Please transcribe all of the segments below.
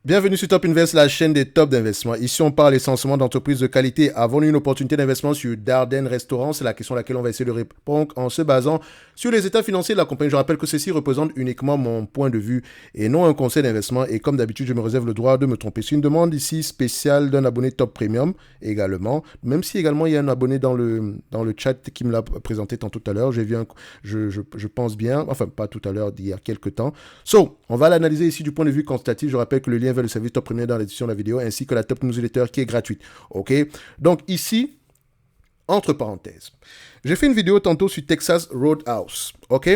Bienvenue sur Top Invest, la chaîne des tops d'investissement. Ici, on parle essentiellement d'entreprises de qualité. Avons-nous une opportunité d'investissement sur Darden Restaurant? C'est la question à laquelle on va essayer de répondre en se basant sur les états financiers de la compagnie. Je rappelle que ceci représente uniquement mon point de vue et non un conseil d'investissement. Et comme d'habitude, je me réserve le droit de me tromper. C'est une demande ici spéciale d'un abonné Top Premium également. Même si également il y a un abonné dans le chat qui me l'a présenté tantôt tout à l'heure. Je pense bien, enfin pas tout à l'heure, d'il y a quelques temps. On va l'analyser ici du point de vue quantitatif. Je rappelle que le lien vers le service Top Premier dans l'édition de la vidéo, ainsi que la Top Newsletter qui est gratuite. OK? Donc ici, entre parenthèses, j'ai fait une vidéo tantôt sur Texas Roadhouse. OK?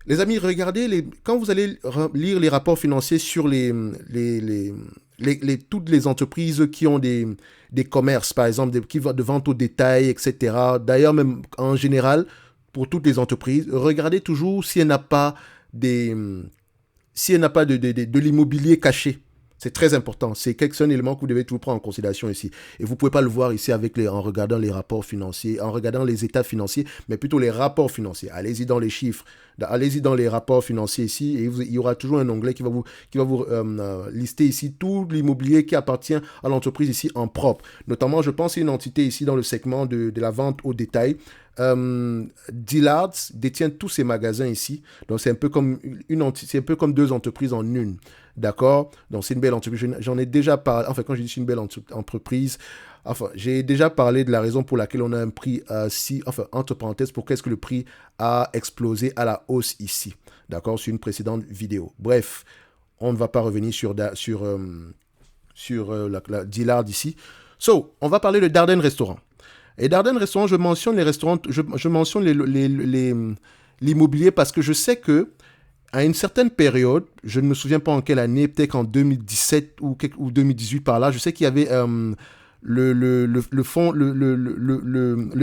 Les amis, regardez, quand vous allez lire les rapports financiers sur toutes les entreprises qui ont des commerces, par exemple, qui vont de vente au détail, etc. D'ailleurs, même en général, pour toutes les entreprises, regardez toujours si elle n'a pas de l'immobilier caché. C'est très important. C'est un élément que vous devez tout prendre en considération ici. Et vous ne pouvez pas le voir ici en regardant les rapports financiers, en regardant les états financiers, mais plutôt les rapports financiers. Allez-y dans les chiffres, allez-y dans les rapports financiers ici, et il y aura toujours un onglet qui va vous lister ici tout l'immobilier qui appartient à l'entreprise ici en propre. Notamment, je pense à une entité ici dans le segment de la vente au détail. Dillard's détient tous ces magasins ici. Donc, c'est un peu comme deux entreprises en une. D'accord? Donc, c'est une belle entreprise. J'en ai déjà parlé. Enfin, quand je dis c'est une belle entreprise, enfin, j'ai déjà parlé de la raison pour laquelle on a un prix entre parenthèses, pourquoi est-ce que le prix a explosé à la hausse ici. D'accord? Sur une précédente vidéo. Bref, on ne va pas revenir sur la Dillard ici. On va parler de Darden Restaurant. Et Darden Restaurant, je mentionne les restaurants, je mentionne l'immobilier parce que je sais que à une certaine période, je ne me souviens pas en quelle année, peut-être en 2017 ou 2018 par là, je sais qu'il y avait le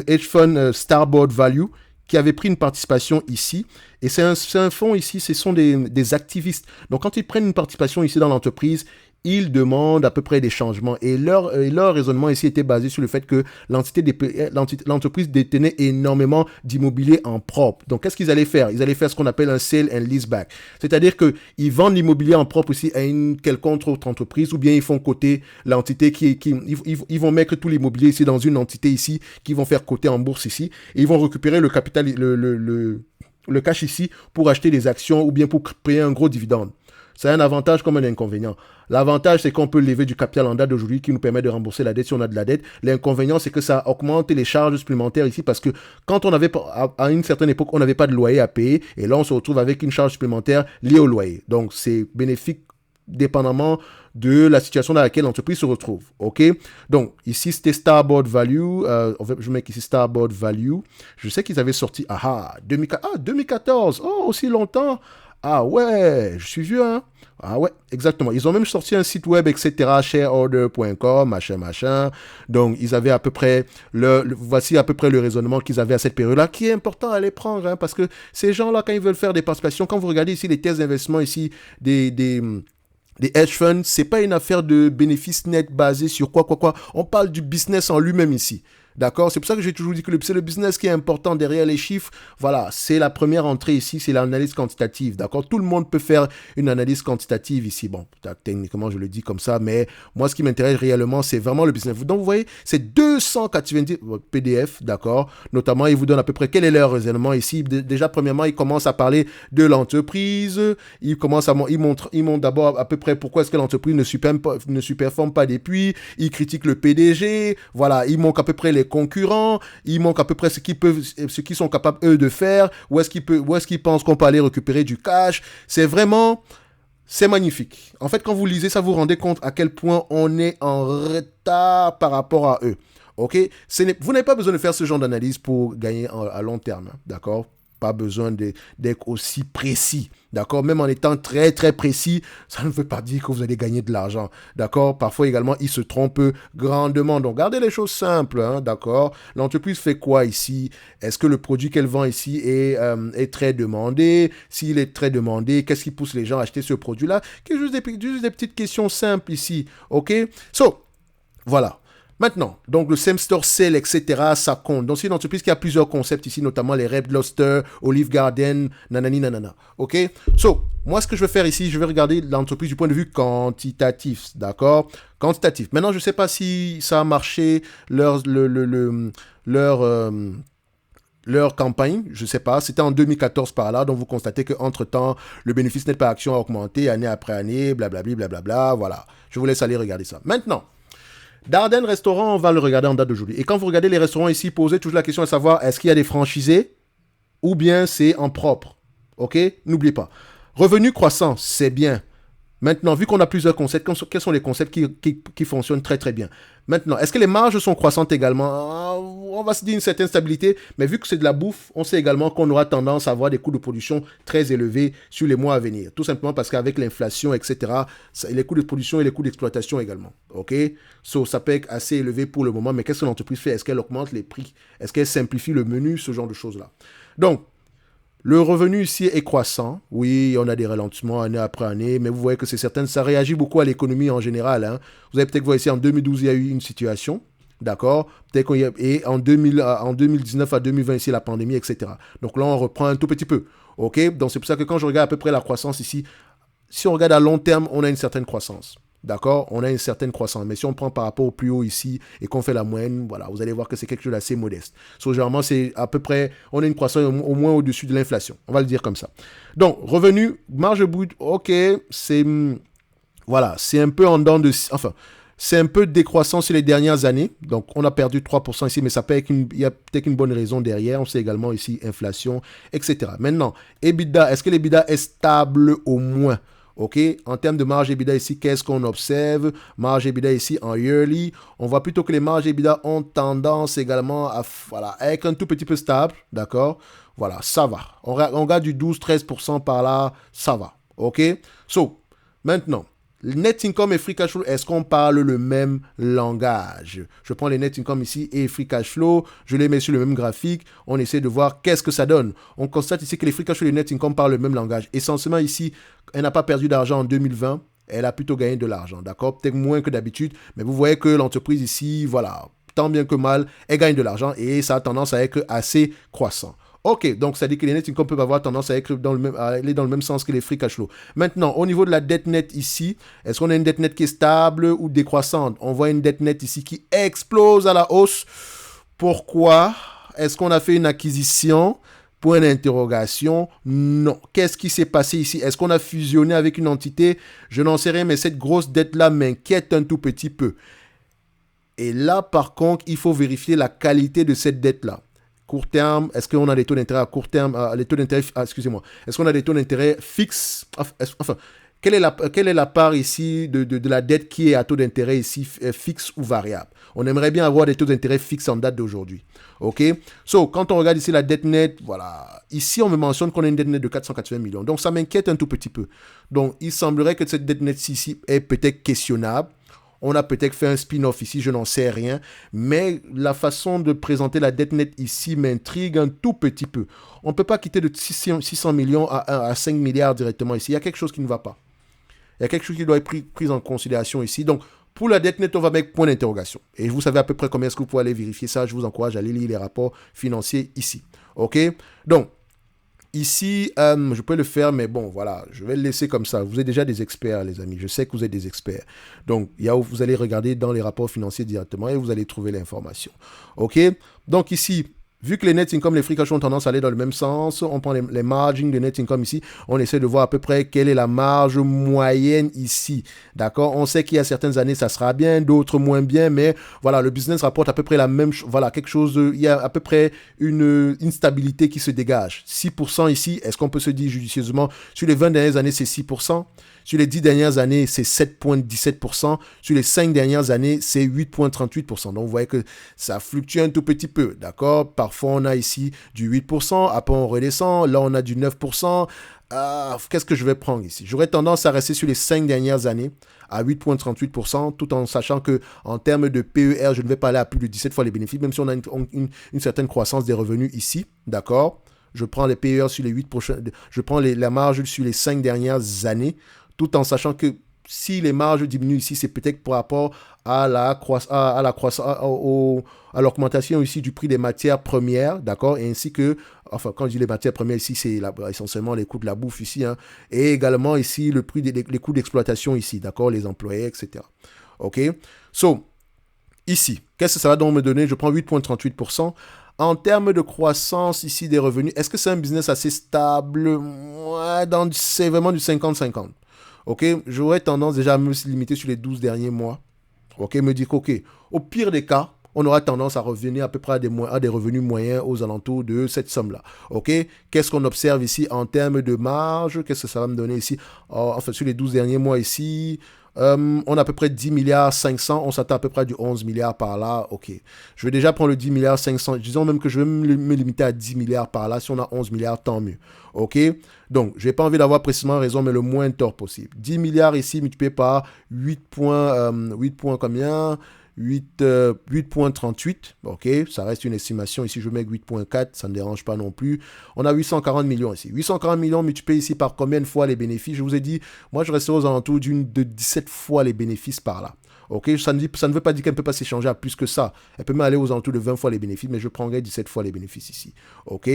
hedge fund Starboard Value qui avait pris une participation ici. Et c'est un fonds ici, ce sont des activistes. Donc quand ils prennent une participation ici dans l'entreprise, ils demandent à peu près des changements. Et leur raisonnement ici était basé sur le fait que l'entreprise détenait énormément d'immobilier en propre. Donc, qu'est-ce qu'ils allaient faire? Ils allaient faire ce qu'on appelle un sale and leaseback. C'est-à-dire qu'ils vendent l'immobilier en propre aussi à une quelconque autre entreprise ou bien ils font coter l'entité ils vont mettre tout l'immobilier ici dans une entité ici qu'ils vont faire coter en bourse ici et ils vont récupérer le capital, le cash ici pour acheter des actions ou bien pour payer un gros dividende. C'est un avantage comme un inconvénient. L'avantage, c'est qu'on peut lever du capital en date d'aujourd'hui qui nous permet de rembourser la dette si on a de la dette. L'inconvénient, c'est que ça augmente les charges supplémentaires ici parce que quand on avait, à une certaine époque, on n'avait pas de loyer à payer et là, on se retrouve avec une charge supplémentaire liée au loyer. Donc, c'est bénéfique dépendamment de la situation dans laquelle l'entreprise se retrouve. OK? Donc, ici, c'était Starboard Value. Je mets ici Starboard Value. Je sais qu'ils avaient sorti, 2014. Oh, aussi longtemps. Ah ouais, je suis vieux, hein? Ah ouais, exactement. Ils ont même sorti un site web, etc., shareorder.com, machin. Donc, ils avaient à peu près voici à peu près le raisonnement qu'ils avaient à cette période-là, qui est important à les prendre, hein, parce que ces gens-là, quand ils veulent faire des participations, quand vous regardez ici les thèses d'investissement ici, des hedge funds, c'est pas une affaire de bénéfice net basé sur quoi. On parle du business en lui-même ici. D'accord? C'est pour ça que j'ai toujours dit que c'est le business qui est important derrière les chiffres. Voilà, c'est la première entrée ici, c'est l'analyse quantitative. D'accord? Tout le monde peut faire une analyse quantitative ici. Bon, techniquement, je le dis comme ça, mais moi, ce qui m'intéresse réellement, c'est vraiment le business. Donc, vous voyez, c'est 290 PDF, d'accord? Notamment, ils vous donnent à peu près quel est leur raisonnement ici. Déjà, premièrement, ils commencent à parler de l'entreprise. Ils montrent d'abord à peu près pourquoi est-ce que l'entreprise ne superforme pas depuis. Ils critiquent le PDG. Voilà, ils montrent à peu près les concurrents, ils montrent à peu près ce qu'ils sont capables eux de faire, où est-ce qu'ils pensent qu'on peut aller récupérer du cash. C'est magnifique. En fait, quand vous lisez ça, vous vous rendez compte à quel point on est en retard par rapport à eux. Ok? Vous n'avez pas besoin de faire ce genre d'analyse pour gagner à long terme, hein, d'accord? Pas besoin d'être aussi précis, d'accord? Même en étant très, très précis, ça ne veut pas dire que vous allez gagner de l'argent, d'accord? Parfois également, ils se trompent grandement. Donc, gardez les choses simples, hein, d'accord? L'entreprise fait quoi ici? Est-ce que le produit qu'elle vend ici est très demandé? S'il est très demandé, qu'est-ce qui pousse les gens à acheter ce produit-là? Juste des petites questions simples ici, ok? Voilà. Maintenant, donc le same store sale, etc., ça compte. Donc c'est une entreprise qui a plusieurs concepts ici, notamment les Red Lobster, Olive Garden, nanani nanana. OK? So, moi ce que je vais faire ici, je vais regarder l'entreprise du point de vue quantitatif, d'accord? Quantitatif. Maintenant, je ne sais pas si ça a marché leur, leur campagne, je ne sais pas, c'était en 2014 par là, donc vous constatez qu'entre-temps, le bénéfice net par action a augmenté année après année, blablabla, blablabla, voilà. Je vous laisse aller regarder ça. Maintenant, Darden Restaurant, on va le regarder en date d'aujourd'hui. Et quand vous regardez les restaurants ici, posez toujours la question à savoir, est-ce qu'il y a des franchisés ou bien c'est en propre. OK? N'oubliez pas. Revenu croissant, c'est bien. Maintenant, vu qu'on a plusieurs concepts, quels sont les concepts qui fonctionnent très très bien? Maintenant, est-ce que les marges sont croissantes également? On va se dire une certaine stabilité, mais vu que c'est de la bouffe, on sait également qu'on aura tendance à avoir des coûts de production très élevés sur les mois à venir. Tout simplement parce qu'avec l'inflation, etc., les coûts de production et les coûts d'exploitation également. OK? Ça peut être assez élevé pour le moment, mais qu'est-ce que l'entreprise fait? Est-ce qu'elle augmente les prix? Est-ce qu'elle simplifie le menu? Ce genre de choses-là. Donc, le revenu ici est croissant. Oui, on a des ralentissements année après année, mais vous voyez que c'est certain, ça réagit beaucoup à l'économie en général. Hein. Vous avez peut-être vu ici en 2012, il y a eu une situation, d'accord? Peut-être qu'il y a, et en 2019 à 2020, ici, la pandémie, etc. Donc là, on reprend un tout petit peu. OK? Donc c'est pour ça que quand je regarde à peu près la croissance ici, si on regarde à long terme, on a une certaine croissance. D'accord? On a une certaine croissance. Mais si on prend par rapport au plus haut ici et qu'on fait la moyenne, voilà, vous allez voir que c'est quelque chose d'assez modeste. Généralement, c'est à peu près, on a une croissance au moins au-dessus de l'inflation. On va le dire comme ça. Donc, revenu, marge brute, ok, c'est, voilà, c'est un peu en dents de, enfin, c'est un peu décroissant sur les dernières années. Donc, on a perdu 3% ici, mais ça peut être il y a peut-être une bonne raison derrière. On sait également ici inflation, etc. Maintenant, EBITDA, est-ce que l'EBITDA est stable au moins? OK, en termes de marge EBITDA ici, qu'est-ce qu'on observe? Marge EBITDA ici en yearly, on voit plutôt que les marges EBITDA ont tendance également à voilà, être un tout petit peu stable, d'accord? Voilà, ça va. On regarde du 12-13% par là, ça va. OK? Maintenant, net income et free cash flow, est-ce qu'on parle le même langage? Je prends les net income ici et free cash flow, je les mets sur le même graphique, on essaie de voir qu'est-ce que ça donne. On constate ici que les free cash flow et les net income parlent le même langage. Essentiellement ici, elle n'a pas perdu d'argent en 2020, elle a plutôt gagné de l'argent, d'accord? Peut-être moins que d'habitude, mais vous voyez que l'entreprise ici, voilà, tant bien que mal, elle gagne de l'argent et ça a tendance à être assez croissant. OK, donc ça dit que les net income peuvent avoir tendance à aller dans le même sens que les free cash flow. Maintenant, au niveau de la dette nette ici, est-ce qu'on a une dette nette qui est stable ou décroissante? On voit une dette nette ici qui explose à la hausse. Pourquoi? Est-ce qu'on a fait une acquisition? Point d'interrogation. Non. Qu'est-ce qui s'est passé ici? Est-ce qu'on a fusionné avec une entité? Je n'en sais rien, mais cette grosse dette-là m'inquiète un tout petit peu. Et là, par contre, il faut vérifier la qualité de cette dette-là. Court terme, est-ce qu'on a des taux d'intérêt à court terme, les taux d'intérêt, excusez-moi, est-ce qu'on a des taux d'intérêt fixes, enfin, quelle est la part ici de la dette qui est à taux d'intérêt ici fixe ou variable? On aimerait bien avoir des taux d'intérêt fixes en date d'aujourd'hui. OK? Quand on regarde ici la dette nette, voilà, ici on me mentionne qu'on a une dette nette de 480 millions. Donc ça m'inquiète un tout petit peu. Donc il semblerait que cette dette nette ici est peut-être questionnable. On a peut-être fait un spin-off ici, je n'en sais rien. Mais la façon de présenter la dette nette ici m'intrigue un tout petit peu. On ne peut pas quitter de 600 millions à 5 milliards directement ici. Il y a quelque chose qui ne va pas. Il y a quelque chose qui doit être pris en considération ici. Donc, pour la dette nette, on va mettre point d'interrogation. Et vous savez à peu près combien est-ce que vous pouvez aller vérifier ça. Je vous encourage à aller lire les rapports financiers ici. OK? Donc, ici, je peux le faire, mais bon, voilà, je vais le laisser comme ça. Vous êtes déjà des experts, les amis. Je sais que vous êtes des experts. Donc, vous allez regarder dans les rapports financiers directement et vous allez trouver l'information. OK? Donc, ici, vu que les net income, les free cash ont tendance à aller dans le même sens, on prend les margins de net income ici, on essaie de voir à peu près quelle est la marge moyenne ici. D'accord? On sait qu'il y a certaines années, ça sera bien, d'autres moins bien, mais voilà, le business rapporte à peu près la même chose. Voilà, quelque chose, il y a à peu près une instabilité qui se dégage. 6% ici, est-ce qu'on peut se dire judicieusement, sur les 20 dernières années, c'est 6%? Sur les 10 dernières années, c'est 7,17%. Sur les 5 dernières années, c'est 8,38%. Donc, vous voyez que ça fluctue un tout petit peu. D'accord? Parfois, on a ici du 8%. Après, on redescend. Là, on a du 9%. Qu'est-ce que je vais prendre ici? J'aurais tendance à rester sur les 5 dernières années à 8,38%, tout en sachant que en termes de PER, je ne vais pas aller à plus de 17 fois les bénéfices, même si on a une certaine croissance des revenus ici. D'accord? Je prends les PER sur les 8 prochains, je prends la marge sur les 5 dernières années, tout en sachant que si les marges diminuent ici, c'est peut-être par rapport à la l'augmentation ici du prix des matières premières, d'accord, et ainsi que, enfin, quand je dis les matières premières ici, c'est essentiellement les coûts de la bouffe ici, hein, et également ici le prix les coûts d'exploitation ici, d'accord, les employés, etc. OK? So, ici, qu'est-ce que ça va donc me donner? Je prends 8,38%. En termes de croissance ici des revenus, est-ce que c'est un business assez stable? Ouais, c'est vraiment du 50-50. OK? J'aurais tendance déjà à me limiter sur les 12 derniers mois. OK? Me dire qu'OK, au pire des cas, on aura tendance à revenir à peu près à des revenus moyens aux alentours de cette somme-là. OK? Qu'est-ce qu'on observe ici en termes de marge? Qu'est-ce que ça va me donner ici? Enfin, sur les 12 derniers mois ici, on a à peu près 10 milliards 500, on s'attend à peu près à du 11 milliards par là, ok. Je vais déjà prendre le 10 milliards 500, disons même que je vais me limiter à 10 milliards par là, si on a 11 milliards, tant mieux, ok. Donc, je n'ai pas envie d'avoir précisément raison, mais le moins tort possible. 10 milliards ici multiplié par 8 points, 8 points combien 8,38, ok, ça reste une estimation, ici je mets 8,4, ça ne dérange pas non plus, on a 840 millions ici, 840 millions multipliés ici par combien de fois les bénéfices, je vous ai dit, moi je reste aux alentours de 17 fois les bénéfices par là, ok, ça ne veut pas dire qu'elle ne peut pas s'échanger à plus que ça, elle peut même aller aux alentours de 20 fois les bénéfices, mais je prendrai 17 fois les bénéfices ici, ok.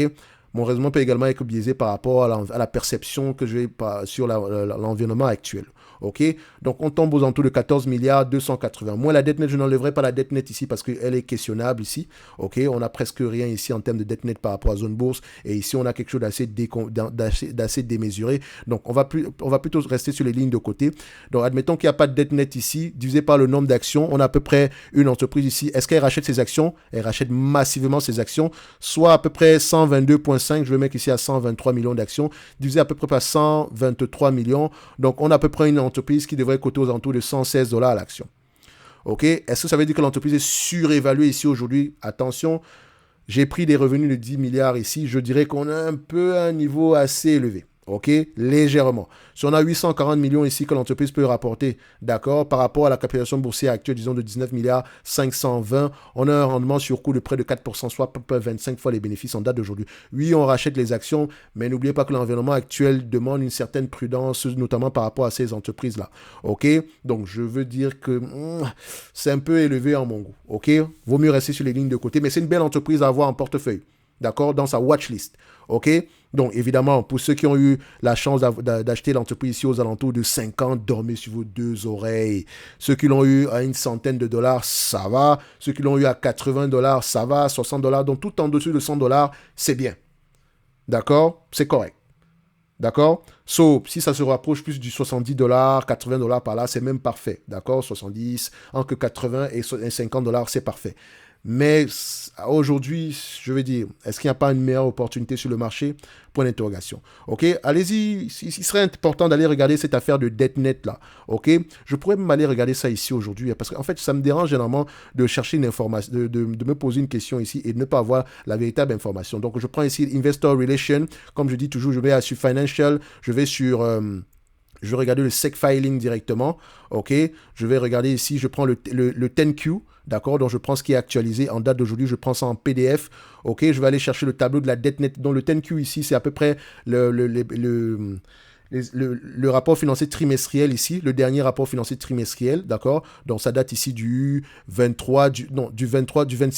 Mon raisonnement peut également être biaisé par rapport à la perception que j'ai sur l'environnement actuel. Ok, donc on tombe aux alentours de 14 milliards 280. Moi, la dette nette, je n'enlèverai pas la dette nette ici parce qu'elle est questionnable ici. Ok, on n'a presque rien ici en termes de dette nette par rapport à zone bourse. Et ici, on a quelque chose d'assez démesuré. Donc, on va plutôt rester sur les lignes de côté. Donc, admettons qu'il n'y a pas de dette nette ici, divisé par le nombre d'actions. On a à peu près une entreprise ici. Est-ce qu'elle rachète ses actions? Elle rachète massivement ses actions, soit à peu près 122,5. Je vais mettre ici à 123 millions d'actions, divisé à peu près par 123 millions. Donc, on a à peu près une entreprise qui devrait coter aux alentours de 116 $ à l'action. Ok, est-ce que ça veut dire que l'entreprise est surévaluée ici aujourd'hui? Attention, j'ai pris des revenus de 10 milliards ici, je dirais qu'on a un peu un niveau assez élevé. Ok, légèrement. Si on a 840 millions ici que l'entreprise peut rapporter, d'accord, par rapport à la capitalisation boursière actuelle, disons de 19 milliards 520, on a un rendement sur coût de près de 4%, soit à peu près 25 fois les bénéfices en date d'aujourd'hui. Oui, on rachète les actions, mais n'oubliez pas que l'environnement actuel demande une certaine prudence, notamment par rapport à ces entreprises-là. Ok, donc je veux dire que c'est un peu élevé en mon goût. Ok, vaut mieux rester sur les lignes de côté, mais c'est une belle entreprise à avoir en portefeuille. D'accord, dans sa watchlist. OK? Donc, évidemment, pour ceux qui ont eu la chance d'acheter l'entreprise ici aux alentours de 50, dormez sur vos deux oreilles. Ceux qui l'ont eu à une centaine de dollars, ça va. Ceux qui l'ont eu à 80 $, ça va. 60 $, donc tout en dessous de 100 $, c'est bien. D'accord? C'est correct. D'accord? Sauf si ça se rapproche plus du 70 $, 80 $ par là, c'est même parfait. D'accord? 70, entre 80 et 50 $, c'est parfait. Mais aujourd'hui, je veux dire, est-ce qu'il n'y a pas une meilleure opportunité sur le marché? Point d'interrogation. Ok, allez-y, il serait important d'aller regarder cette affaire de dette nette là. Ok, je pourrais même aller regarder ça ici aujourd'hui, parce qu'en fait, ça me dérange généralement de chercher une information, de me poser une question ici et de ne pas avoir la véritable information. Donc, je prends ici Investor Relation, comme je dis toujours, je vais sur Financial, je vais sur... je vais regarder le SEC filing directement. Ok, je vais regarder ici, je prends le 10Q. D'accord, donc je prends ce qui est actualisé en date d'aujourd'hui, je prends ça en PDF. Ok, je vais aller chercher le tableau de la dette nette. Donc le 10Q ici, c'est à peu près le rapport financier trimestriel ici, le dernier rapport financier trimestriel, d'accord. Donc ça date ici du 26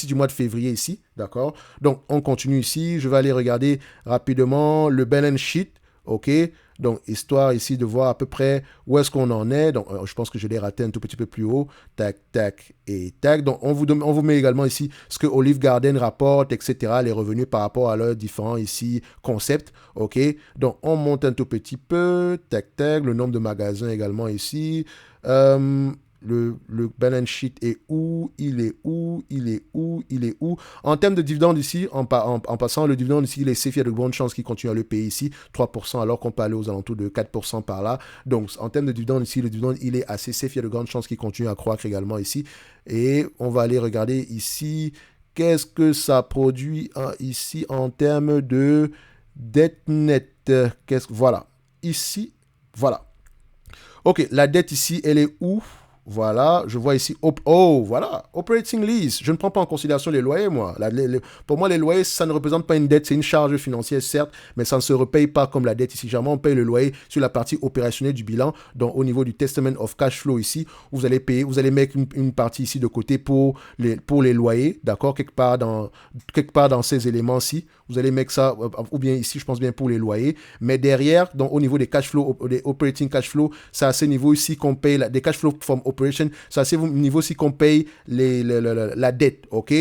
du mois de février ici, d'accord. Donc on continue ici, je vais aller regarder rapidement le balance sheet. Ok, donc histoire ici de voir à peu près où est-ce qu'on en est. Donc je pense que je l'ai raté un tout petit peu plus haut. Tac, tac et tac. Donc on vous met également ici ce que Olive Garden rapporte, etc. Les revenus par rapport à leurs différents ici concepts. Ok, donc on monte un tout petit peu. Tac, tac. Le nombre de magasins également ici. Le balance sheet est où? Il est où? En termes de dividendes ici, en passant, le dividende ici, il est safe, il y a de grandes chances qu'il continue à le payer ici, 3%, alors qu'on peut aller aux alentours de 4% par là. Donc, en termes de dividendes ici, le dividende, il est assez safe, il y a de grandes chances qu'il continue à croître également ici. Et on va aller regarder ici, qu'est-ce que ça produit ici en termes de dette nette. Voilà. Ici, voilà. Ok, la dette ici, elle est où? Voilà, je vois ici, oh, voilà, operating lease. Je ne prends pas en considération les loyers, moi. Pour moi, les loyers, ça ne représente pas une dette, c'est une charge financière, certes, mais ça ne se repaye pas comme la dette ici. Généralement, on paye le loyer sur la partie opérationnelle du bilan. Donc, au niveau du testament of cash flow ici, vous allez payer, vous allez mettre une partie ici de côté pour les loyers, d'accord, quelque part dans ces éléments-ci. Vous allez mettre ça, ou bien ici, je pense bien pour les loyers. Mais derrière, donc, au niveau des cash flow, des operating cash flow, c'est à ce niveau ici qu'on paye des cash flow from operation, c'est à ce niveau ici qu'on paye la dette, ok?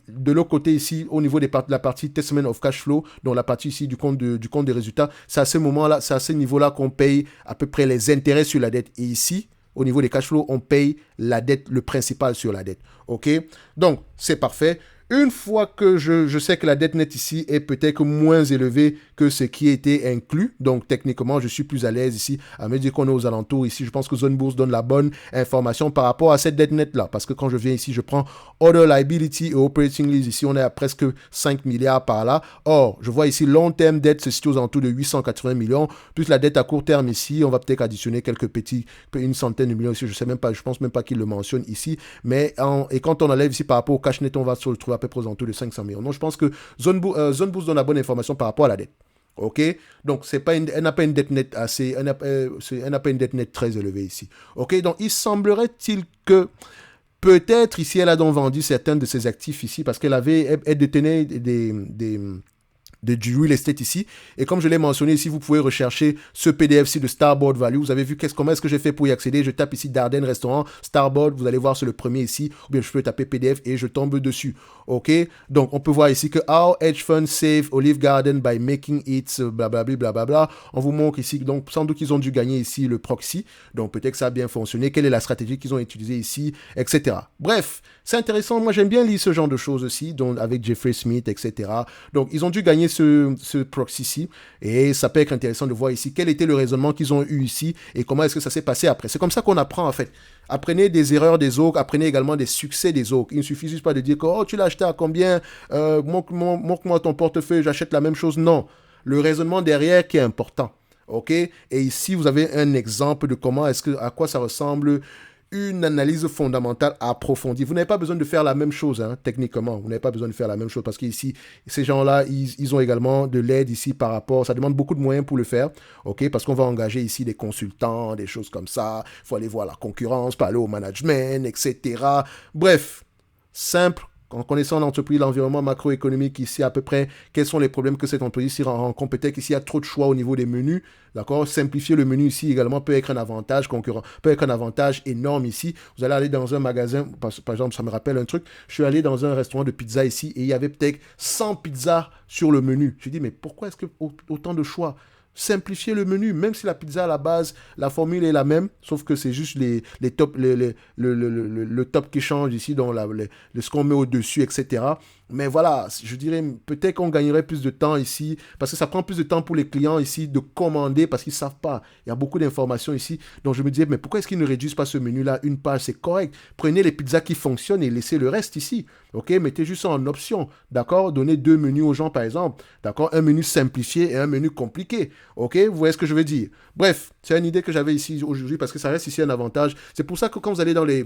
De l'autre côté ici, au niveau de la partie testament of cash flow, donc la partie ici du compte des résultats, c'est à ce moment-là, c'est à ce niveau-là qu'on paye à peu près les intérêts sur la dette. Et ici, au niveau des cash flows, on paye la dette, le principal sur la dette. OK? Donc, c'est parfait. Une fois que je sais que la dette nette ici est peut-être moins élevée que ce qui était inclus, donc techniquement, je suis plus à l'aise ici à me dire qu'on est aux alentours ici. Je pense que Zone Bourse donne la bonne information par rapport à cette dette nette-là. Parce que quand je viens ici, je prends Other Liability et Operating Lease. Ici, on est à presque 5 milliards par là. Or, je vois ici, long terme dette se situe aux alentours de 880 millions. Plus la dette à court terme ici, on va peut-être additionner une centaine de millions ici. Je sais même pas, je pense même pas qu'il le mentionne ici. Mais, et quand on enlève ici par rapport au cash net, on va se retrouver à peu près aux alentours de 500 millions. Donc, je pense que Zone Bourse donne la bonne information par rapport à la dette. OK? Donc, elle n'a pas une dette nette elle n'a pas une dette nette très élevée ici. OK? Donc, il semblerait-il que peut-être ici, elle a donc vendu certains de ses actifs ici parce elle détenait du real estate ici. Et comme je l'ai mentionné ici, vous pouvez rechercher ce PDF-ci de Starboard Value. Vous avez vu comment est-ce que j'ai fait pour y accéder. Je tape ici Darden Restaurant, Starboard. Vous allez voir, c'est le premier ici. Ou bien je peux taper PDF et je tombe dessus. OK? Donc, on peut voir ici que How Hedge Fund Save Olive Garden by Making It blablabla, blablabla. On vous montre ici. Donc, sans doute qu'ils ont dû gagner ici le proxy. Donc, peut-être que ça a bien fonctionné. Quelle est la stratégie qu'ils ont utilisée ici, etc. Bref, c'est intéressant. Moi, j'aime bien lire ce genre de choses aussi, donc avec Jeffrey Smith, etc. Donc, ils ont dû gagner ce proxy-ci. Et ça peut être intéressant de voir ici quel était le raisonnement qu'ils ont eu ici et comment est-ce que ça s'est passé après. C'est comme ça qu'on apprend, en fait. Apprenez des erreurs des autres, apprenez également des succès des autres. Il ne suffit juste pas de dire que oh, tu l'as acheté à combien, montre-moi ton portefeuille, j'achète la même chose. Non, le raisonnement derrière qui est important. OK? Et ici, vous avez un exemple de à quoi ça ressemble une analyse fondamentale approfondie. Vous n'avez pas besoin de faire la même chose, hein, techniquement. Vous n'avez pas besoin de faire la même chose parce qu'ici, ces gens-là, ils ont également de l'aide ici par rapport. Ça demande beaucoup de moyens pour le faire, ok? Parce qu'on va engager ici des consultants, des choses comme ça. Il faut aller voir la concurrence, parler au management, etc. Bref, simple. En connaissant l'entreprise, l'environnement macroéconomique ici, à peu près, quels sont les problèmes que cette entreprise ici rencontre. Peut-être qu'ici, il y a trop de choix au niveau des menus. D'accord? Simplifier le menu ici également peut être un avantage concurrent, peut être un avantage énorme ici. Vous allez aller dans un magasin, par exemple, ça me rappelle un truc. Je suis allé dans un restaurant de pizza ici et il y avait peut-être 100 pizzas sur le menu. Je dis, mais pourquoi est-ce que autant de choix? Simplifier le menu, même si la pizza à la base, la formule est la même, sauf que c'est juste le top qui change ici, donc ce qu'on met au-dessus, etc. Mais voilà, je dirais peut-être qu'on gagnerait plus de temps ici, parce que ça prend plus de temps pour les clients ici de commander, parce qu'ils ne savent pas. Il y a beaucoup d'informations ici. Donc je me disais, mais pourquoi est-ce qu'ils ne réduisent pas ce menu-là? Une page, c'est correct. Prenez les pizzas qui fonctionnent et laissez le reste ici. OK? Mettez juste ça en option. D'accord? Donnez 2 menus aux gens, par exemple. D'accord? Un menu simplifié et un menu compliqué. OK? Vous voyez ce que je veux dire? Bref, c'est une idée que j'avais ici aujourd'hui, parce que ça reste ici un avantage. C'est pour ça que quand vous allez dans les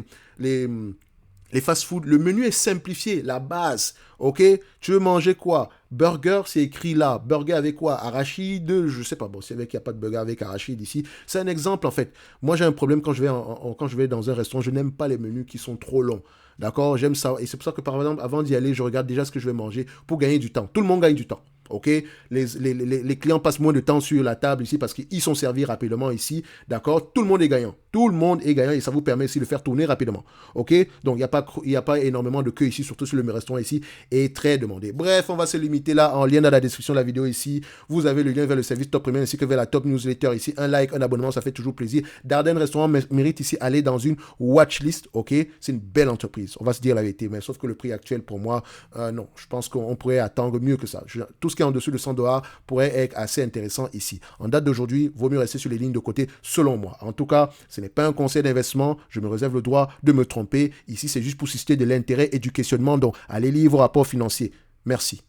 fast-food, le menu est simplifié, la base, ok? Tu veux manger quoi? Burger, c'est écrit là. Burger avec quoi? Arachide, je sais pas. Bon, c'est vrai qu'il n'y a pas de burger avec arachide ici. C'est un exemple, en fait. Moi, j'ai un problème quand je vais dans un restaurant. Je n'aime pas les menus qui sont trop longs. D'accord? J'aime ça. Et c'est pour ça que, par exemple, avant d'y aller, je regarde déjà ce que je vais manger pour gagner du temps. Tout le monde gagne du temps. OK? Les clients passent moins de temps sur la table ici parce qu'ils sont servis rapidement ici. D'accord? Tout le monde est gagnant. Tout le monde est gagnant et ça vous permet aussi de faire tourner rapidement. OK? Donc, il n'y a pas énormément de queue ici, surtout sur le restaurant ici, est très demandé. Bref, on va se limiter là. En lien dans la description de la vidéo ici, vous avez le lien vers le service Top Premium ainsi que vers la Top Newsletter ici. Un like, un abonnement, ça fait toujours plaisir. Darden Restaurant mérite ici aller dans une watchlist. OK? C'est une belle entreprise. On va se dire la vérité. Mais sauf que le prix actuel, pour moi, non. Je pense qu'on pourrait attendre mieux que ça. Tout ce qui est en dessous de $100 pourrait être assez intéressant ici. En date d'aujourd'hui, vaut mieux rester sur les lignes de côté, selon moi. En tout cas, ce n'est pas un conseil d'investissement. Je me réserve le droit de me tromper. Ici, c'est juste pour susciter de l'intérêt et du questionnement. Donc, allez lire vos rapports financiers. Merci.